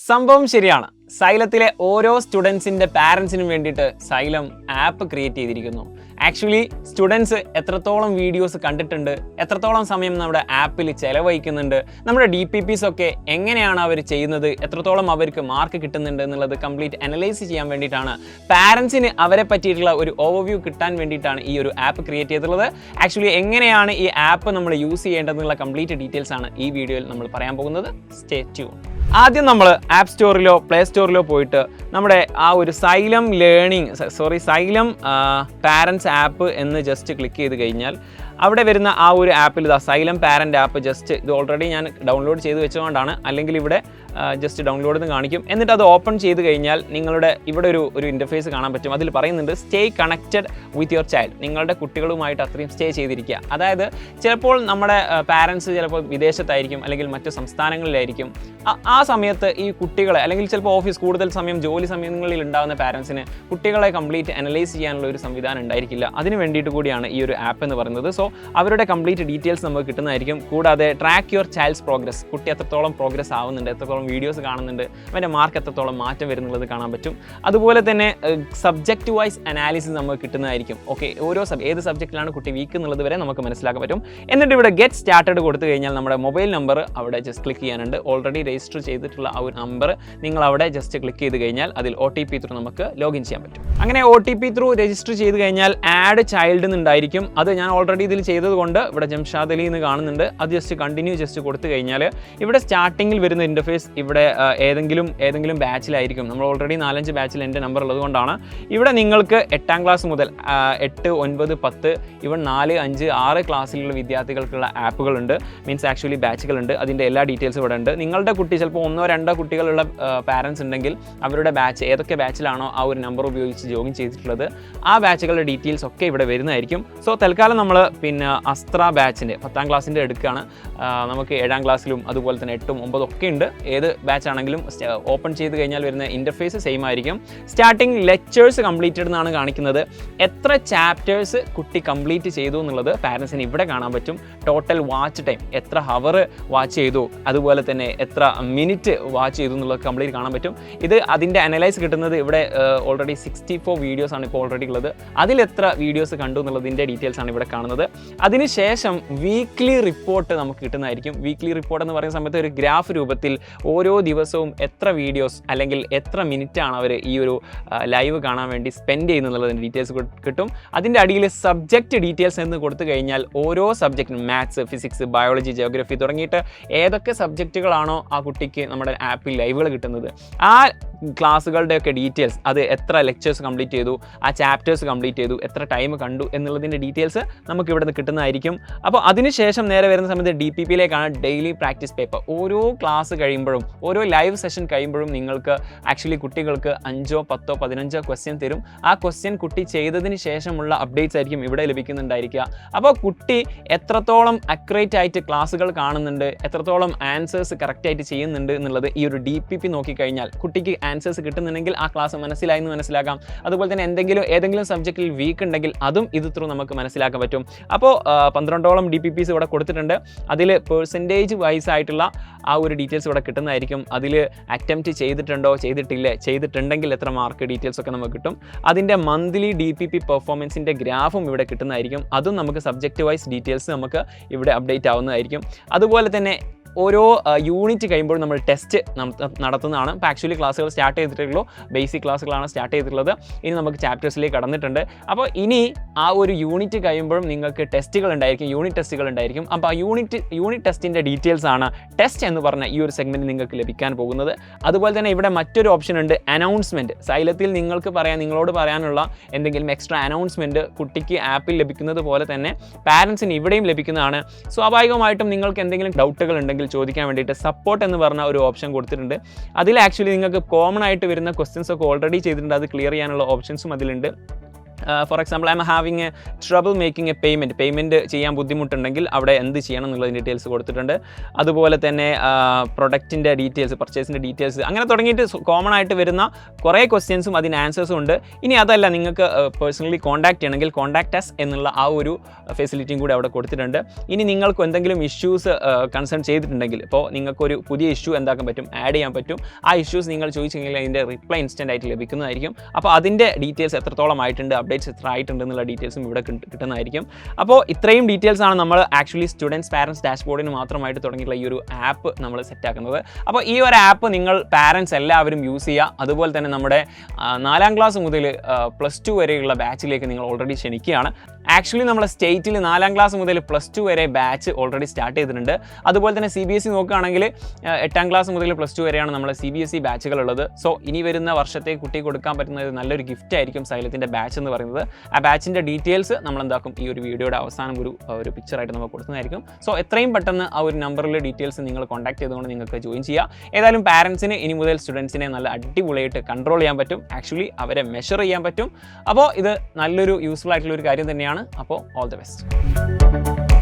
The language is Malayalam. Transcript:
സംഭവം ശരിയാണ്. സൈലത്തിലെ ഓരോ സ്റ്റുഡൻസിൻ്റെ പാരൻസിനും വേണ്ടിയിട്ട് സൈലം ആപ്പ് ക്രിയേറ്റ് ചെയ്തിരിക്കുന്നു. ആക്ച്വലി സ്റ്റുഡൻസ് എത്രത്തോളം വീഡിയോസ് കണ്ടിട്ടുണ്ട്, എത്രത്തോളം സമയം നമ്മുടെ ആപ്പിൽ ചിലവഴിക്കുന്നുണ്ട്, നമ്മുടെ DPPs ഒക്കെ എങ്ങനെയാണ് അവർ ചെയ്യുന്നത്, എത്രത്തോളം അവർക്ക് മാർക്ക് കിട്ടുന്നുണ്ട് എന്നുള്ളത് കംപ്ലീറ്റ് അനലൈസ് ചെയ്യാൻ വേണ്ടിയിട്ടാണ് പാരൻസിന് അവരെ പറ്റിയിട്ടുള്ള ഒരു ഓവർവ്യൂ കിട്ടാൻ വേണ്ടിയിട്ടാണ് ഈ ഒരു ആപ്പ് ക്രിയേറ്റ് ചെയ്തിട്ടുള്ളത്. ആക്ച്വലി എങ്ങനെയാണ് ഈ ആപ്പ് നമ്മൾ യൂസ് ചെയ്യേണ്ടതെന്നുള്ള കംപ്ലീറ്റ് ഡീറ്റെയിൽസ് ആണ് ഈ വീഡിയോയിൽ നമ്മൾ പറയാൻ പോകുന്നത്. Stay tune. ആദ്യം നമ്മൾ ആപ്പ് സ്റ്റോറിലോ പ്ലേ സ്റ്റോറിലോ പോയിട്ട് നമ്മുടെ ആ ഒരു സൈലം പാരൻസ് ആപ്പ് എന്ന് ജസ്റ്റ് ക്ലിക്ക് ചെയ്ത് കഴിഞ്ഞാൽ അവിടെ വരുന്ന ആ ഒരു ആപ്പിൽ സൈലം പാരൻ്റ് ആപ്പ് ജസ്റ്റ് ഇത് ഓൾറെഡി ഞാൻ ഡൗൺലോഡ് ചെയ്ത് വെച്ചുകൊണ്ടാണ്, അല്ലെങ്കിൽ ഇവിടെ ജസ്റ്റ് ഡൗൺലോഡ് എന്ന് കാണിക്കും. എന്നിട്ട് അത് ഓപ്പൺ ചെയ്ത് കഴിഞ്ഞാൽ നിങ്ങളുടെ ഇവിടെ ഒരു ഇൻ്റർഫേസ് കാണാൻ പറ്റും. അതിൽ പറയുന്നുണ്ട് stay connected with your child. നിങ്ങളുടെ കുട്ടികളുമായിട്ട് അത്രയും സ്റ്റേ ചെയ്തിരിക്കുക. അതായത് ചിലപ്പോൾ നമ്മുടെ പാരൻസ് ചിലപ്പോൾ വിദേശത്തായിരിക്കും, അല്ലെങ്കിൽ മറ്റു സംസ്ഥാനങ്ങളിലായിരിക്കും. ആ സമയത്ത് ഈ കുട്ടികളെ, അല്ലെങ്കിൽ ചിലപ്പോൾ കൂടുതൽ സമയം ജോലി സമയങ്ങളിൽ ഉണ്ടാകുന്ന പാരൻസിന് കുട്ടികളെ കംപ്ലീറ്റ് അനലൈസ് ചെയ്യാനുള്ള ഒരു സംവിധാനം ഉണ്ടായിരിക്കില്ല. അതിന് വേണ്ടിയിട്ട് കൂടിയാണ് ഈ ഒരു ആപ്പ് എന്ന് പറയുന്നത്. സോ അവരുടെ കംപ്ലീറ്റ് ഡീറ്റെയിൽസ് നമുക്ക് കിട്ടുന്നതായിരിക്കും. കൂടാതെ ട്രാക്ക് യുവർ ചൈൽഡ്സ് പ്രോഗ്രസ്, കുട്ടി എത്രത്തോളം പ്രോഗ്രസ് ആവുന്നുണ്ട്, എത്രത്തോളം വീഡിയോസ് കാണുന്നുണ്ട്, അവൻ്റെ മാർക്ക് എത്രത്തോളം മാറ്റം വരുന്നുള്ളത് കാണാൻ പറ്റും. അതുപോലെ തന്നെ സബ്ജക്റ്റ് വൈസ് അനാലിസിസ് നമുക്ക് കിട്ടുന്നതായിരിക്കും. ഓക്കെ, ഏത് സബ്ജക്റ്റിലാണ് കുട്ടി വീക്ക് എന്നുള്ളത് വരെ നമുക്ക് മനസ്സിലാക്കാൻ പറ്റും. എന്നിട്ട് ഇവിടെ ഗെറ്റ് സ്റ്റാർട്ടഡ് കൊടുത്തു കഴിഞ്ഞാൽ നമ്മുടെ മൊബൈൽ നമ്പർ അവിടെ ജസ്റ്റ് ക്ലിക്ക് ചെയ്യാനുണ്ട്. ഓൾറെഡി രജിസ്റ്റർ ചെയ്തിട്ടുള്ള ആ ഒരു നമ്പർ നിങ്ങൾ അവിടെ ജസ്റ്റ് ക്ലിക്ക് ചെയ്ത് കഴിഞ്ഞാൽ അതിൽ OTP ത്രൂ നമുക്ക് ലോഗിൻ ചെയ്യാൻ പറ്റും. അങ്ങനെ OTP ത്രൂ രജിസ്റ്റർ ചെയ്ത് കഴിഞ്ഞാൽ ആഡ് ചൈൽഡ് എന്നുണ്ടായിരിക്കും. അത് ഞാൻ ഓൾറെഡി ഇതിൽ ചെയ്തതുകൊണ്ട് ഇവിടെ ജംഷാദ് അലി എന്ന് കാണുന്നുണ്ട്. അത് ജസ്റ്റ് കണ്ടിന്യൂ ജസ്റ്റ് കൊടുത്തു കഴിഞ്ഞാൽ ഇവിടെ സ്റ്റാർട്ടിങ്ങിൽ വരുന്ന ഇൻ്റർഫേസ് ഇവിടെ ഏതെങ്കിലും ബാച്ചിലായിരിക്കും. നമ്മൾ ഓൾറെഡി 4-5 ബാച്ചിൽ എൻ്റെ നമ്പർ ഉള്ളത് കൊണ്ടാണ്. ഇവിടെ നിങ്ങൾക്ക് 8ാം ക്ലാസ് മുതൽ 8, 9, 10 ഇവൺ 4, 5, 6 ക്ലാസ്സിലുള്ള വിദ്യാർത്ഥികൾക്കുള്ള ആപ്പുകളുണ്ട്. Means actually ബാച്ചുകളുണ്ട്. അതിൻ്റെ എല്ലാ ഡീറ്റെയിൽസും ഇവിടെ ഉണ്ട്. നിങ്ങളുടെ കുട്ടി ചിലപ്പോൾ 1-2 കുട്ടികളുള്ള പാരൻസ് ഉണ്ടെങ്കിൽ അവരുടെ ബാച്ച് ഏതൊക്കെ ബാച്ചിലാണോ ആ ഒരു നമ്പർ ഉപയോഗിച്ച് ജോയിൻ ചെയ്തിട്ടുള്ളത് ആ ബാച്ചുകളുടെ ഡീറ്റെയിൽസ് ഒക്കെ ഇവിടെ വരുന്നതായിരിക്കും. സോ തൽക്കാലം നമ്മൾ അസ്ത്ര ബാച്ചിൻ്റെ 10ാം ക്ലാസ്സിൻ്റെ എടുക്കുകയാണ്. നമുക്ക് 7ാം ക്ലാസ്സിലും അതുപോലെ തന്നെ 8, 9 ഒക്കെ ഉണ്ട്. ഏത് ബാച്ച് ആണെങ്കിലും ഓപ്പൺ ചെയ്ത് കഴിഞ്ഞാൽ വരുന്ന ഇൻ്റർഫേസ് സെയിം ആയിരിക്കും. സ്റ്റാർട്ടിങ് ലെക്ചേഴ്സ് കംപ്ലീറ്റഡ് എന്നാണ് കാണിക്കുന്നത്. എത്ര ചാപ്റ്റേഴ്സ് കുട്ടി കംപ്ലീറ്റ് ചെയ്തു എന്നുള്ളത് പാരൻസിന് ഇവിടെ കാണാൻ പറ്റും. ടോട്ടൽ വാച്ച് ടൈം, എത്ര ഹവർ വാച്ച് ചെയ്തു, അതുപോലെ തന്നെ എത്ര മിനിറ്റ് വാച്ച് ചെയ്തു എന്നുള്ളത് കംപ്ലീറ്റ് കാണാൻ പറ്റും. ഇത് അതിൻ്റെ അനലൈസ് കിട്ടുന്നത് ഇവിടെ ഓൾറെഡി 64 വീഡിയോസ് ആണ് ഇപ്പോൾ ഓൾറെഡി ഉള്ളത്. അതിലെത്ര വീഡിയോസ് കണ്ടു എന്നുള്ളതിൻ്റെ ഡീറ്റെയിൽസ് ആണ് ഇവിടെ കാണുന്നത്. അതിനുശേഷം വീക്ക്ലി റിപ്പോർട്ട് നമുക്ക് കിട്ടുന്നതായിരിക്കും. വീക്ക്ലി റിപ്പോർട്ട് എന്ന് പറയുന്ന സമയത്ത് ഒരു ഗ്രാഫ് രൂപത്തിൽ ഓരോ ദിവസവും എത്ര വീഡിയോസ് അല്ലെങ്കിൽ എത്ര മിനിറ്റാണ് അവർ ഈ ഒരു ലൈവ് കാണാൻ വേണ്ടി സ്പെൻഡ് ചെയ്യുന്നതിൻ്റെ ഡീറ്റെയിൽസ് കിട്ടും. അതിൻ്റെ അടിയിൽ സബ്ജക്റ്റ് ഡീറ്റെയിൽസ് എന്ന് കൊടുത്തു കഴിഞ്ഞാൽ ഓരോ സബ്ജക്റ്റിനും മാത്സ്, ഫിസിക്സ്, ബയോളജി, ജിയോഗ്രഫി തുടങ്ങിയിട്ട് ഏതൊക്കെ സബ്ജക്റ്റുകളാണോ ആ കുട്ടിക്ക് നമ്മുടെ ആപ്പിൽ ലൈവുകൾ കിട്ടുന്നത് ആ ക്ലാസ്സുകളുടെയൊക്കെ ഡീറ്റെയിൽസ്, അത് എത്ര ലെക്ചേഴ്സ് കംപ്ലീറ്റ് ചെയ്തു, ആ ചാപ്റ്റേഴ്സ് കംപ്ലീറ്റ് ചെയ്തു, എത്ര ടൈം കണ്ടു എന്നുള്ളതിൻ്റെ ഡീറ്റെയിൽസ് നമുക്ക് ഇവിടെ നിന്ന് കിട്ടുന്നതായിരിക്കും. അപ്പോൾ അതിനുശേഷം നേരെ വരുന്ന സമയത്ത് DPPയിലേക്കാണ് ഡെയിലി പ്രാക്ടീസ് പേപ്പർ. ഓരോ ക്ലാസ് കഴിയുമ്പോഴും ഓരോ ലൈവ് സെഷൻ കഴിയുമ്പോഴും നിങ്ങൾക്ക് ആക്ച്വലി കുട്ടികൾക്ക് 5, 10, 15 ക്വസ്റ്റ്യൻ തരും. ആ ക്വസ്റ്റ്യൻ കുട്ടി ചെയ്തതിന് ശേഷമുള്ള അപ്ഡേറ്റ്സ് ആയിരിക്കും ഇവിടെ ലഭിക്കുന്നുണ്ടായിരിക്കുക. അപ്പോൾ കുട്ടി എത്രത്തോളം അക്യുറേറ്റ് ആയിട്ട് ക്ലാസ്സുകൾ കാണുന്നുണ്ട്, എത്രത്തോളം ആൻസേഴ്സ് കറക്റ്റായിട്ട് ചെയ്യുന്നുണ്ട് എന്നുള്ളത് ഈ ഒരു DPP നോക്കിക്കഴിഞ്ഞാൽ കുട്ടിക്ക് ആൻസേഴ്സ് കിട്ടുന്നുണ്ടെങ്കിൽ ആ ക്ലാസ് മനസ്സിലായെന്ന് മനസ്സിലാക്കാം. അതുപോലെ തന്നെ ഏതെങ്കിലും സബ്ജക്റ്റിൽ വീക്ക് ഉണ്ടെങ്കിൽ അതും ഇത് ത്രൂ നമുക്ക് മനസ്സിലാക്കാൻ പറ്റും. അപ്പോൾ 12ഓളം DPPs ഇവിടെ കൊടുത്തിട്ടുണ്ട്. അതിൽ പെർസെൻറ്റേജ് വൈസ് ആയിട്ടുള്ള ആ ഒരു ഡീറ്റെയിൽസ് ഇവിടെ കിട്ടുന്നതായിരിക്കും. അതിൽ അറ്റംപ്റ്റ് ചെയ്തിട്ടുണ്ടോ, ചെയ്തിട്ടുണ്ടെങ്കിൽ എത്ര മാർക്ക്, ഡീറ്റെയിൽസ് ഒക്കെ നമുക്ക് കിട്ടും. അതിൻ്റെ മന്ത്ലി DPP പെർഫോമൻസിൻ്റെ ഗ്രാഫും ഇവിടെ കിട്ടുന്നതായിരിക്കും. അതും നമുക്ക് സബ്ജക്റ്റ് വൈസ് ഡീറ്റെയിൽസ് നമുക്ക് ഇവിടെ അപ്ഡേറ്റ് ആവുന്നതായിരിക്കും. അതുപോലെ തന്നെ ഓരോ യൂണിറ്റ് കഴിയുമ്പോൾ നമ്മൾ ടെസ്റ്റ് നടത്തുന്നതാണ്. ഇപ്പോൾ ആക്ച്വലി ക്ലാസ്സുകൾ സ്റ്റാർട്ട് ചെയ്തിട്ടുള്ളൂ, ബേസിക് ക്ലാസ്സുകളാണ് സ്റ്റാർട്ട് ചെയ്തിട്ടുള്ളത്. ഇനി നമുക്ക് ചാപ്റ്റേഴ്സിലേക്ക് കടന്നിട്ടുണ്ട്. അപ്പോൾ ഇനി ആ ഒരു യൂണിറ്റ് കഴിയുമ്പോഴും നിങ്ങൾക്ക് ടെസ്റ്റുകൾ ഉണ്ടായിരിക്കും, യൂണിറ്റ് ടെസ്റ്റുകൾ ഉണ്ടായിരിക്കും. അപ്പോൾ ആ യൂണിറ്റ് ടെസ്റ്റിൻ്റെ ഡീറ്റെയിൽസ് ആണ് ടെസ്റ്റ് എന്ന് പറഞ്ഞ ഈ ഒരു സെഗ്മെൻറ്റ് നിങ്ങൾക്ക് ലഭിക്കാൻ പോകുന്നത്. അതുപോലെ തന്നെ ഇവിടെ മറ്റൊരു ഓപ്ഷൻ ഉണ്ട്, അനൗൺസ്മെൻറ്റ്. സൈലത്തിൽ നിങ്ങളോട് പറയാനുള്ള എന്തെങ്കിലും എക്സ്ട്രാ അനൗൺസ്മെൻറ്റ് കുട്ടിക്ക് ആപ്പിൽ ലഭിക്കുന്നത് പോലെ തന്നെ പാരൻസിന് ഇവിടെയും ലഭിക്കുന്നതാണ്. സ്വാഭാവികമായിട്ടും നിങ്ങൾക്ക് എന്തെങ്കിലും ഡൗട്ടുകൾ ഉണ്ടെങ്കിൽ ചോദിക്കാൻ വേണ്ടിയിട്ട് സപ്പോർട്ട് എന്ന് പറഞ്ഞ ഒരു ഓപ്ഷൻ കൊടുത്തിട്ടുണ്ട്. അതിൽ ആക്ച്വലി നിങ്ങൾക്ക് കോമൺ ആയിട്ട് വരുന്ന ക്വസ്റ്റ്യൻസ് ഒക്കെ ഓൾറെഡി ചെയ്തിട്ടുണ്ട്. അത് ക്ലിയർ ചെയ്യാനുള്ള ഓപ്ഷൻസും അതിലുണ്ട്. For example I M having A trouble making A payment ചെയ്യാൻ ബുദ്ധിമുട്ടുണ്ടെങ്കിൽ അവിടെ എന്ത് ചെയ്യണം എന്നുള്ളതിൻ്റെ ഡീറ്റെയിൽസ് കൊടുത്തിട്ടുണ്ട്. അതുപോലെ തന്നെ പ്രൊഡക്റ്റിൻ്റെ ഡീറ്റെയിൽസ്, പർച്ചേസിൻ്റെ ഡീറ്റെയിൽസ്, അങ്ങനെ തുടങ്ങിയിട്ട് കോമൺ ആയിട്ട് വരുന്ന കുറേ ക്വസ്റ്റ്യൻസും അതിന് ആൻസേഴ്സും ഉണ്ട്. ഇനി അതല്ല, നിങ്ങൾക്ക് പേഴ്സണലി കോൺടാക്ട് ചെയ്യണമെങ്കിൽ കോൺടാക്ട് അസ് എന്നുള്ള ആ ഒരു ഫെസിലിറ്റിയും കൂടി അവിടെ കൊടുത്തിട്ടുണ്ട്. ഇനി നിങ്ങൾക്ക് എന്തെങ്കിലും ഇഷ്യൂസ് കൺസേൺ ചെയ്തിട്ടുണ്ടെങ്കിൽ, ഇപ്പോൾ നിങ്ങൾക്കൊരു പുതിയ ഇഷ്യൂ എന്താക്കാൻ പറ്റും, ആഡ് ചെയ്യാൻ പറ്റും. ആ ഇഷ്യൂസ് നിങ്ങൾ ചോദിച്ചെങ്കിൽ അതിൻ്റെ റിപ്ലൈ ഇൻസ്റ്റൻ്റ് ആയിട്ട് ലഭിക്കുന്നതായിരിക്കും. അപ്പോൾ അതിൻ്റെ ഡീറ്റെയിൽസ് എത്രത്തോളം ആയിട്ടുണ്ട്, അപ്ഡേറ്റ്സ് എത്ര ആയിട്ടുണ്ട് എന്നുള്ള ഡീറ്റെയിൽസും ഇവിടെ കിട്ടുന്നതായിരിക്കും. അപ്പോൾ ഇത്രയും ഡീറ്റെയിൽസാണ് നമ്മൾ ആക്ച്വലി സ്റ്റുഡൻസ് പാരൻസ് ഡാഷ്ബോർഡിന് മാത്രമായിട്ട് തുടങ്ങിയിട്ടുള്ള ഈ ഒരു ആപ്പ് നമ്മൾ സെറ്റാക്കുന്നത്. അപ്പോൾ ഈ ഒരു ആപ്പ് നിങ്ങൾ പാരൻസ് എല്ലാവരും യൂസ് ചെയ്യുക. അതുപോലെ തന്നെ നമ്മുടെ 4ാം ക്ലാസ് മുതൽ +2 വരെയുള്ള ബാച്ചിലേക്ക് നിങ്ങൾ ഓൾറെഡി ക്ഷണിക്കുകയാണ്. ആക്ച്വലി നമ്മുടെ സ്റ്റേറ്റിൽ 4ാം ക്ലാസ് മുതൽ +2 വരെ ബാച്ച് ഓൾറെഡി സ്റ്റാർട്ട് ചെയ്തിട്ടുണ്ട്. അതുപോലെ തന്നെ CBSE നോക്കുകയാണെങ്കിൽ 8ാം ക്ലാസ് മുതൽ +2 വരെയാണ് നമ്മുടെ CBSE ബാച്ചുകളുള്ളത്. സോ ഇനി വരുന്ന വർഷത്തേക്ക് കുട്ടിക്ക് കൊടുക്കാൻ പറ്റുന്ന നല്ലൊരു ഗിഫ്റ്റ് ആയിരിക്കും സൈലത്തിൻ്റെ ബാച്ച് എന്ന് പറയുന്നത്. ആ ബാച്ചിൻ്റെ ഡീറ്റെയിൽസ് നമ്മൾ എന്താക്കും, ഈ ഒരു വീഡിയോയുടെ അവസാനം ഒരു പിക്ചറായിട്ട് നമുക്ക് കൊടുക്കുന്നതായിരിക്കും. സോ എത്രയും പെട്ടെന്ന് ആ ഒരു നമ്പറിൽ ഡീറ്റെയിൽസ് നിങ്ങൾ കോൺടാക്ട് ചെയ്തുകൊണ്ട് നിങ്ങൾക്ക് ജോയിൻ ചെയ്യാം. ഏതായാലും പാരൻസിന് ഇനി മുതൽ സ്റ്റുഡൻസിനെ നല്ല അടിപൊളിയായിട്ട് കൺട്രോൾ ചെയ്യാൻ പറ്റും, ആക്ച്വലി അവരെ മെഷർ ചെയ്യാൻ പറ്റും. അപ്പോൾ ഇത് നല്ലൊരു യൂസ്ഫുൾ ആയിട്ടുള്ള ഒരു കാര്യം തന്നെയാണ്. അപ്പോൾ ഓൾ ദി ബെസ്റ്റ്.